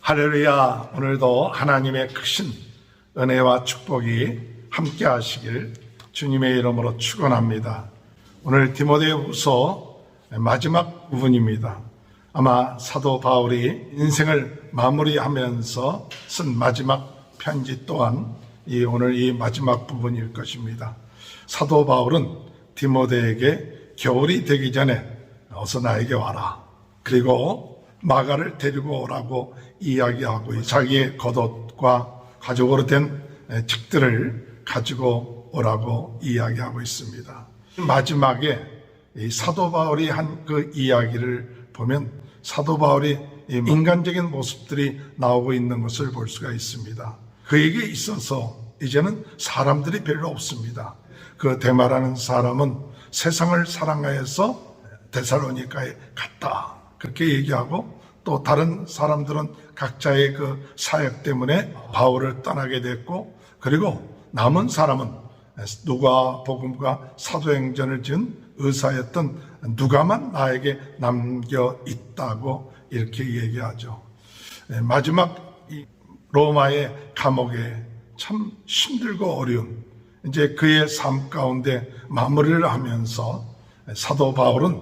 할렐루야. 오늘도 하나님의 크신 은혜와 축복이 함께 하시길 주님의 이름으로 축원합니다. 오늘 디모데후서 마지막 부분입니다. 아마 사도 바울이 인생을 마무리하면서 쓴 마지막 편지 또한 오늘 이 마지막 부분일 것입니다. 사도 바울은 디모데에게 겨울이 되기 전에 어서 나에게 와라. 그리고 마가를 데리고 오라고 이야기하고 자기의 겉옷과 가죽으로 된 책들을 가지고 오라고 이야기하고 있습니다. 마지막에 이 사도 바울이 한 그 이야기를 보면 사도 바울이 인간적인 모습들이 나오고 있는 것을 볼 수가 있습니다. 그에게 있어서 이제는 사람들이 별로 없습니다. 그 데마라는 사람은 세상을 사랑하여서 데살로니가에 갔다. 그렇게 얘기하고 또 다른 사람들은 각자의 그 사역 때문에 바울을 떠나게 됐고, 그리고 남은 사람은 누가복음과 사도행전을 지은 의사였던 누가만 나에게 남겨 있다고 이렇게 얘기하죠. 마지막 이 로마의 감옥에 참 힘들고 어려운 이제 그의 삶 가운데 마무리를 하면서 사도 바울은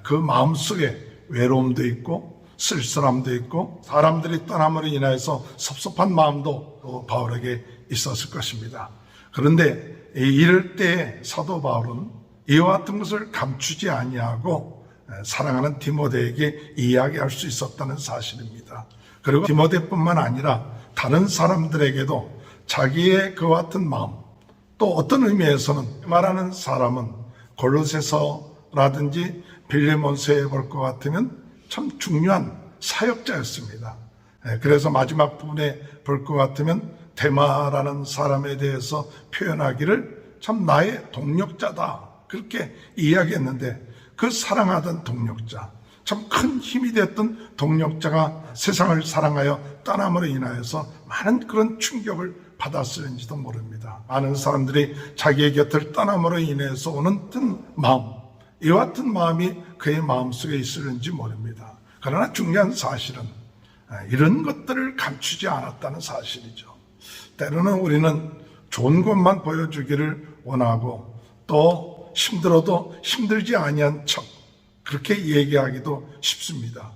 그 마음속에 외로움도 있고 쓸쓸함도 있고 사람들이 떠남으로 인하여서 섭섭한 마음도 또 바울에게 있었을 것입니다. 그런데 이럴 때 사도 바울은 이와 같은 것을 감추지 아니하고 사랑하는 디모데에게 이야기할 수 있었다는 사실입니다. 그리고 디모데뿐만 아니라 다른 사람들에게도 자기의 그와 같은 마음, 또 어떤 의미에서는 말하는 사람은 골로새서라든지 빌레몬서에 볼 것 같으면 참 중요한 사역자였습니다. 그래서 마지막 부분에 볼 것 같으면 데마라는 사람에 대해서 표현하기를 참 나의 동력자다 그렇게 이야기했는데, 그 사랑하던 동력자, 참 큰 힘이 됐던 동력자가 세상을 사랑하여 떠남으로 인하여서 많은 그런 충격을 받았을지도 모릅니다. 많은 사람들이 자기의 곁을 떠남으로 인해서 오는 든 마음, 이와 같은 마음이 그의 마음속에 있을지 모릅니다. 그러나 중요한 사실은 이런 것들을 감추지 않았다는 사실이죠. 때로는 우리는 좋은 것만 보여주기를 원하고 또 힘들어도 힘들지 아니한 척 그렇게 얘기하기도 쉽습니다.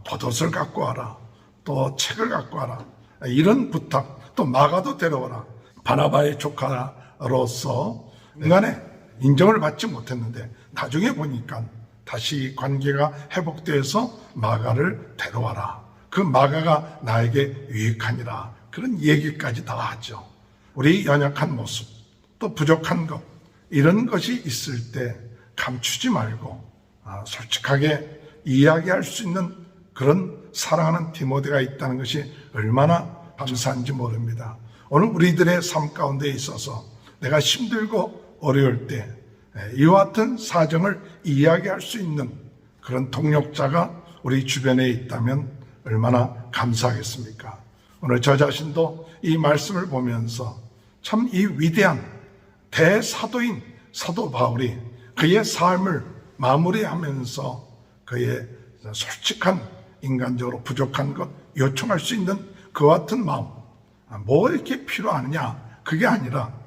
겉옷을 갖고 와라, 또 책을 갖고 와라, 이런 부탁, 또 마가도 데려와라. 바나바의 조카로서 인간의 인정을 받지 못했는데 나중에 보니까 다시 관계가 회복돼서 마가를 데려와라. 그 마가가 나에게 유익하니라. 그런 얘기까지 다 하죠. 우리 연약한 모습, 또 부족한 것, 이런 것이 있을 때 감추지 말고 솔직하게 이야기할 수 있는 그런 사랑하는 디모데가 있다는 것이 얼마나 감사한지 모릅니다. 오늘 우리들의 삶 가운데 있어서 내가 힘들고 어려울 때 이와 같은 사정을 이야기할 수 있는 그런 동력자가 우리 주변에 있다면 얼마나 감사하겠습니까? 오늘 저 자신도 이 말씀을 보면서 참 이 위대한 대사도인 사도 바울이 그의 삶을 마무리하면서 그의 솔직한 인간적으로 부족한 것 요청할 수 있는 그와 같은 마음, 뭐 이렇게 필요하느냐, 그게 아니라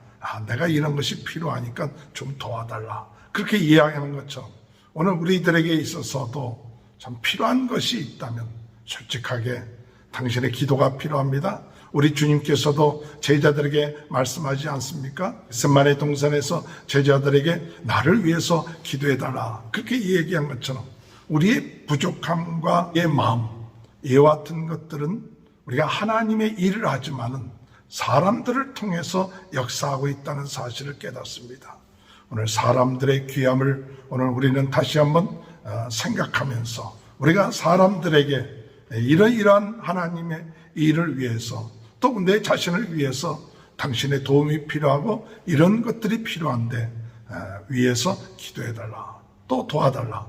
내가 이런 것이 필요하니까 좀 도와달라, 그렇게 이야기하는 것처럼 오늘 우리들에게 있어서도 참 필요한 것이 있다면 솔직하게 당신의 기도가 필요합니다. 우리 주님께서도 제자들에게 말씀하지 않습니까? 겟세마네 동산에서 제자들에게 나를 위해서 기도해달라 그렇게 얘기한 것처럼 우리의 부족함과 의 마음, 이와 같은 것들은 우리가 하나님의 일을 하지만은 사람들을 통해서 역사하고 있다는 사실을 깨닫습니다. 오늘 사람들의 귀함을 오늘 우리는 다시 한번 생각하면서 우리가 사람들에게 이러이러한 하나님의 일을 위해서 또 내 자신을 위해서 당신의 도움이 필요하고 이런 것들이 필요한데 위해서 기도해달라, 또 도와달라.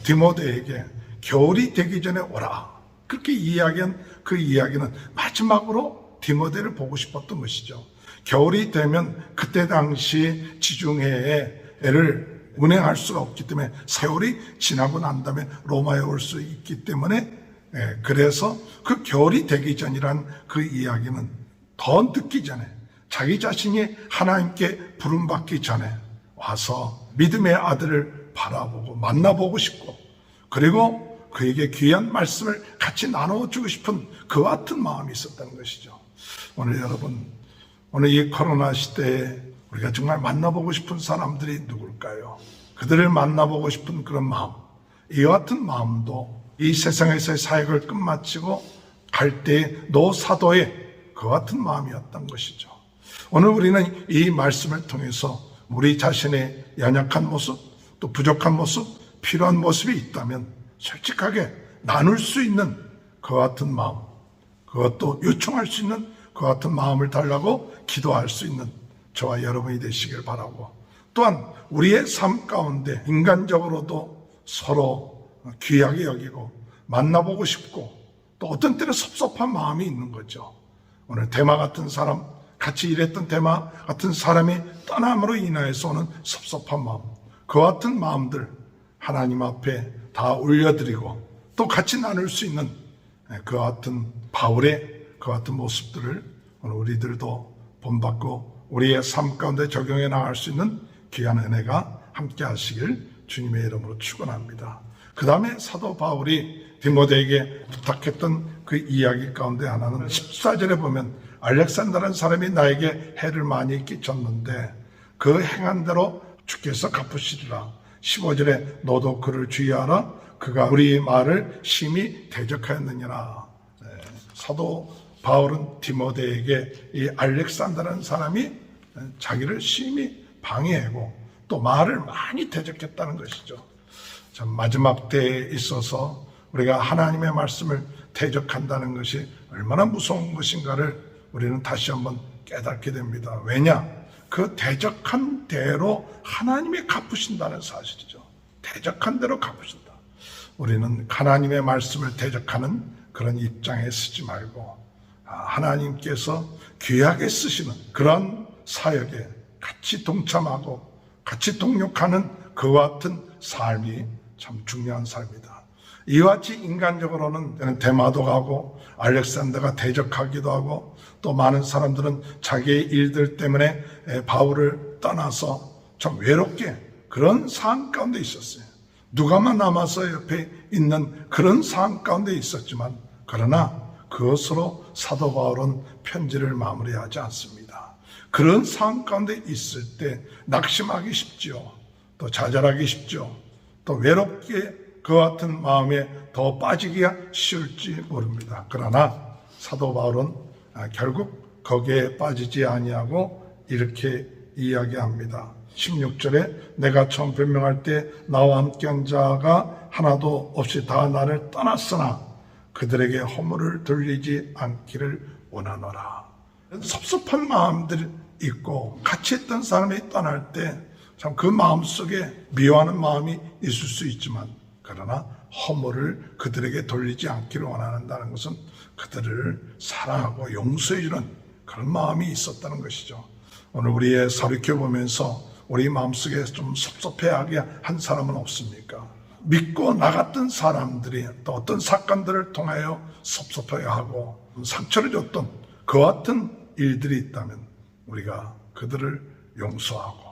디모데에게 겨울이 되기 전에 오라 그렇게 이야기한 그 이야기는 마지막으로 디모데를 보고 싶었던 것이죠. 겨울이 되면 그때 당시 지중해를 운행할 수가 없기 때문에 세월이 지나고 난 다음에 로마에 올 수 있기 때문에 그래서 그 겨울이 되기 전이란 그 이야기는 더 늦기 전에 자기 자신이 하나님께 부름받기 전에 와서 믿음의 아들을 바라보고 만나보고 싶고, 그리고 그에게 귀한 말씀을 같이 나눠주고 싶은 그 같은 마음이 있었다는 것이죠. 오늘 여러분, 오늘 이 코로나 시대에 우리가 정말 만나보고 싶은 사람들이 누굴까요? 그들을 만나보고 싶은 그런 마음, 이 같은 마음도 이 세상에서의 사역을 끝마치고 갈 때의 노 사도의 그 같은 마음이었던 것이죠. 오늘 우리는 이 말씀을 통해서 우리 자신의 연약한 모습, 또 부족한 모습, 필요한 모습이 있다면 솔직하게 나눌 수 있는 그 같은 마음, 그것도 요청할 수 있는 그 같은 마음을 달라고 기도할 수 있는 저와 여러분이 되시길 바라고, 또한 우리의 삶 가운데 인간적으로도 서로 귀하게 여기고 만나보고 싶고, 또 어떤 때는 섭섭한 마음이 있는 거죠. 오늘 대마 같은 사람, 같이 일했던 대마 같은 사람이 떠남으로 인하여서 오는 섭섭한 마음, 그 같은 마음들 하나님 앞에 다 올려드리고 또 같이 나눌 수 있는 그 같은 바울의 그 같은 모습들을 오늘 우리들도 본받고 우리의 삶 가운데 적용해 나갈 수 있는 귀한 은혜가 함께 하시길 주님의 이름으로 축원합니다. 그 다음에 사도 바울이 디모데에게 부탁했던 그 이야기 가운데 하나는 14절에 보면 알렉산더라는 사람이 나에게 해를 많이 끼쳤는데 그 행한 대로 주께서 갚으시리라. 15절에 너도 그를 주의하라. 그가 우리 말을 심히 대적하였느니라. 사도 바울은 디모데에게 이 알렉산더라는 사람이 자기를 심히 방해하고 또 말을 많이 대적했다는 것이죠. 참 마지막 때에 있어서 우리가 하나님의 말씀을 대적한다는 것이 얼마나 무서운 것인가를 우리는 다시 한번 깨닫게 됩니다. 왜냐? 그 대적한 대로 하나님이 갚으신다는 사실이죠. 대적한 대로 갚으신다. 우리는 하나님의 말씀을 대적하는 그런 입장에 서지 말고 하나님께서 귀하게 쓰시는 그런 사역에 같이 동참하고 같이 동력하는 그와 같은 삶이 참 중요한 삶이다. 이와 같이 인간적으로는 대마도 가고 알렉산더가 대적하기도 하고 또 많은 사람들은 자기의 일들 때문에 바울을 떠나서 참 외롭게 그런 상황 가운데 있었어요. 누가만 남아서 옆에 있는 그런 상황 가운데 있었지만, 그러나 그것으로 사도 바울은 편지를 마무리하지 않습니다. 그런 상황 가운데 있을 때 낙심하기 쉽죠. 또 좌절하기 쉽죠. 또 외롭게 그 같은 마음에 더 빠지기가 쉬울지 모릅니다. 그러나 사도 바울은 결국 거기에 빠지지 아니하고 이렇게 이야기합니다. 16절에 내가 처음 변명할 때 나와 함께한 자가 하나도 없이 다 나를 떠났으나 그들에게 허물을 돌리지 않기를 원하노라. 섭섭한 마음들이 있고 같이 했던 사람이 떠날 때 참 그 마음속에 미워하는 마음이 있을 수 있지만, 그러나 허물을 그들에게 돌리지 않기를 원한다는 것은 그들을 사랑하고 용서해주는 그런 마음이 있었다는 것이죠. 오늘 우리의 사르켜 보면서 우리 마음속에 좀 섭섭해하게 한 사람은 없습니까? 믿고 나갔던 사람들이 또 어떤 사건들을 통하여 섭섭해하고 상처를 줬던 그 같은 일들이 있다면 우리가 그들을 용서하고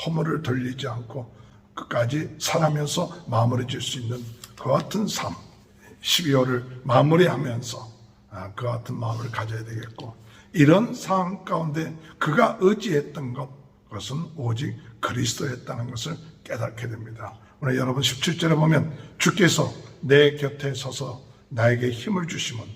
허물을 돌리지 않고 끝까지 살아면서 마무리 질 수 있는 그 같은 삶, 12월을 마무리하면서 그 같은 마음을 가져야 되겠고, 이런 상황 가운데 그가 의지했던 그것은 오직 그리스도였다는 것을 깨닫게 됩니다. 오늘 여러분 17절에 보면 주께서 내 곁에 서서 나에게 힘을 주시면,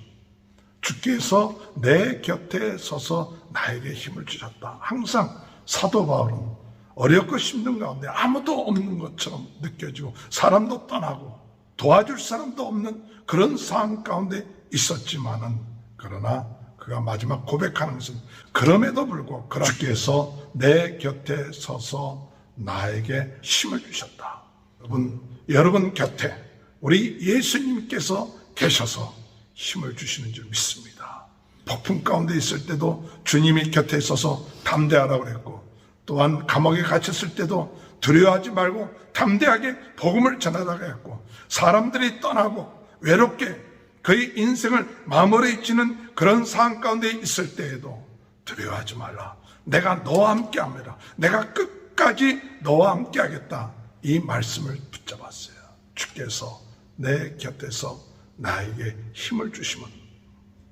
주께서 내 곁에 서서 나에게 힘을 주셨다. 항상 사도 바울은 어렵고 힘든 가운데 아무도 없는 것처럼 느껴지고 사람도 떠나고 도와줄 사람도 없는 그런 상황 가운데 있었지만은, 그러나 그가 마지막 고백하는 것은 그럼에도 불구하고 주께서 내 곁에 서서 나에게 힘을 주셨다. 여러분 곁에 우리 예수님께서 계셔서 힘을 주시는 줄 믿습니다. 폭풍 가운데 있을 때도 주님이 곁에 있어서 담대하라고 그랬고, 또한 감옥에 갇혔을 때도 두려워하지 말고 담대하게 복음을 전하라고 했고, 사람들이 떠나고 외롭게 그의 인생을 마무리 지는 그런 상황 가운데 있을 때에도 두려워하지 말라. 내가 너와 함께 합니다. 내가 끝까지 너와 함께 하겠다. 이 말씀을 붙잡았어요. 주께서 내 곁에서 나에게 힘을 주시면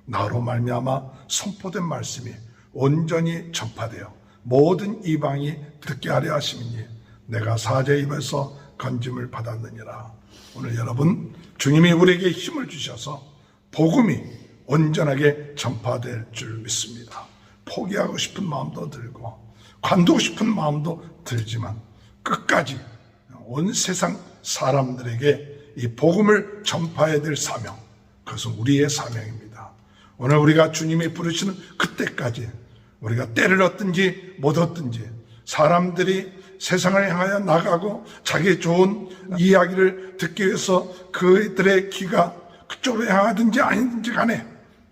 나로 말미암아 선포된 말씀이 온전히 전파되어 모든 이방이 듣게 하려 하심이니 내가 사자의 입에서 건짐을 받았느니라. 오늘 여러분, 주님이 우리에게 힘을 주셔서 복음이 온전하게 전파될 줄 믿습니다. 포기하고 싶은 마음도 들고 관두고 싶은 마음도 들지만 끝까지 온 세상 사람들에게 이 복음을 전파해야 될 사명, 그것은 우리의 사명입니다. 오늘 우리가 주님이 부르시는 그때까지 우리가 때를 얻든지 못 얻든지 사람들이 세상을 향하여 나가고 자기 좋은 이야기를 듣기 위해서 그들의 귀가 그쪽으로 향하든지 아니든지 간에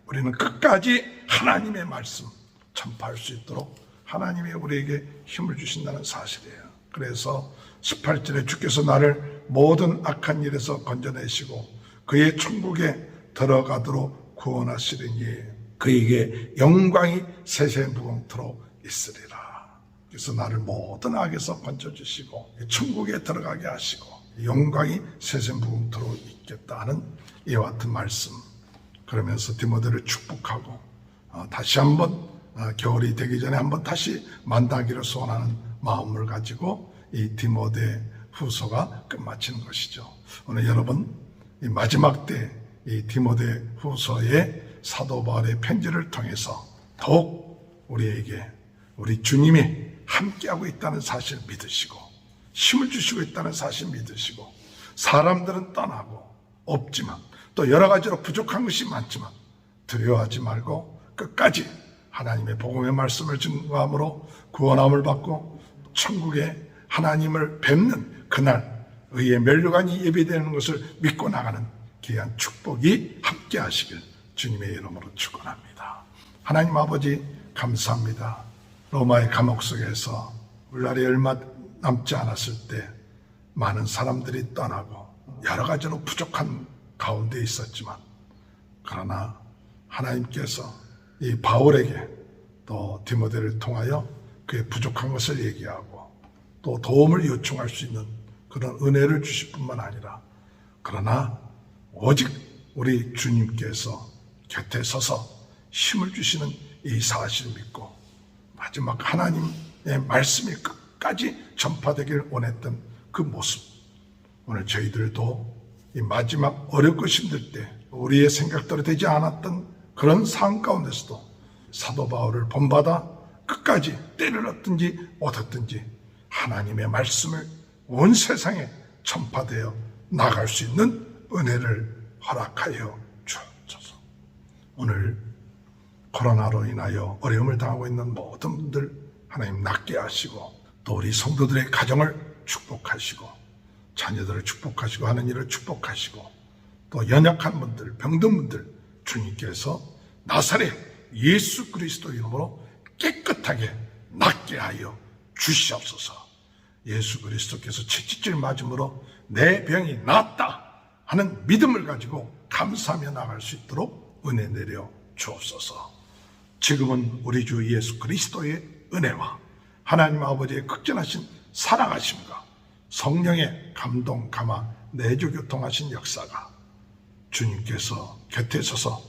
우리는 끝까지 하나님의 말씀 전파할 수 있도록 하나님이 우리에게 힘을 주신다는 사실이에요. 그래서 18절에 주께서 나를 모든 악한 일에서 건져내시고 그의 천국에 들어가도록 구원하시리니 그에게 영광이 세세무궁토록 있으리라. 그래서 나를 모든 악에서 건져주시고 천국에 들어가게 하시고 영광이 세세무궁토록 있겠다 하는 이와 같은 말씀, 그러면서 디모데를 축복하고 다시 한번 겨울이 되기 전에 한번 다시 만나기를 소원하는 마음을 가지고 이 디모데 후서가 끝마치는 것이죠. 오늘 여러분, 이 마지막 때 이 디모데 후서의 사도 바울의 편지를 통해서 더욱 우리에게 우리 주님이 함께하고 있다는 사실 믿으시고 힘을 주시고 있다는 사실 믿으시고 사람들은 떠나고 없지만 또 여러 가지로 부족한 것이 많지만 두려워하지 말고 끝까지 하나님의 복음의 말씀을 증거함으로 구원함을 받고 천국에 하나님을 뵙는 그날 의의 면류관이 예비되는 것을 믿고 나가는 귀한 축복이 함께 하시길 주님의 이름으로 축원합니다. 하나님 아버지 감사합니다. 로마의 감옥 속에서 물날이 얼마 남지 않았을 때 많은 사람들이 떠나고 여러 가지로 부족한 가운데 있었지만 그러나 하나님께서 이 바울에게 또 디모데를 통하여 그의 부족한 것을 얘기하고 또 도움을 요청할 수 있는 그런 은혜를 주실 뿐만 아니라 그러나 오직 우리 주님께서 곁에 서서 힘을 주시는 이 사실을 믿고 마지막 하나님의 말씀이 끝까지 전파되길 원했던 그 모습, 오늘 저희들도 이 마지막 어렵고 힘들 때 우리의 생각대로 되지 않았던 그런 상황 가운데서도 사도 바울을 본받아 끝까지 때를 얻든지 얻었든지 하나님의 말씀을 온 세상에 전파되어 나갈 수 있는 은혜를 허락하여 주옵소서. 오늘 코로나로 인하여 어려움을 당하고 있는 모든 분들 하나님 낫게 하시고 또 우리 성도들의 가정을 축복하시고 자녀들을 축복하시고 하는 일을 축복하시고 또 연약한 분들, 병든 분들 주님께서 나사렛 예수 그리스도 이름으로 깨끗하게 낫게 하여 주시옵소서. 예수 그리스도께서 채찍질 맞음으로 내 병이 낫다 하는 믿음을 가지고 감사하며 나갈 수 있도록 은혜 내려 주옵소서. 지금은 우리 주 예수 그리스도의 은혜와 하나님 아버지의 극진하신 사랑하심과 성령의 감동, 감화, 내주 교통하신 역사가 주님께서 곁에 서서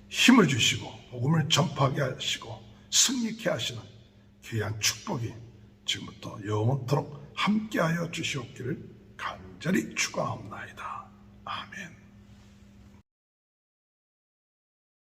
힘을 주시고 복음을 전파하게 하시고 승리케 하시는 귀한 축복이 지금부터 영원토록 함께하여 주시옵기를 간절히 축원하옵나이다. 아멘.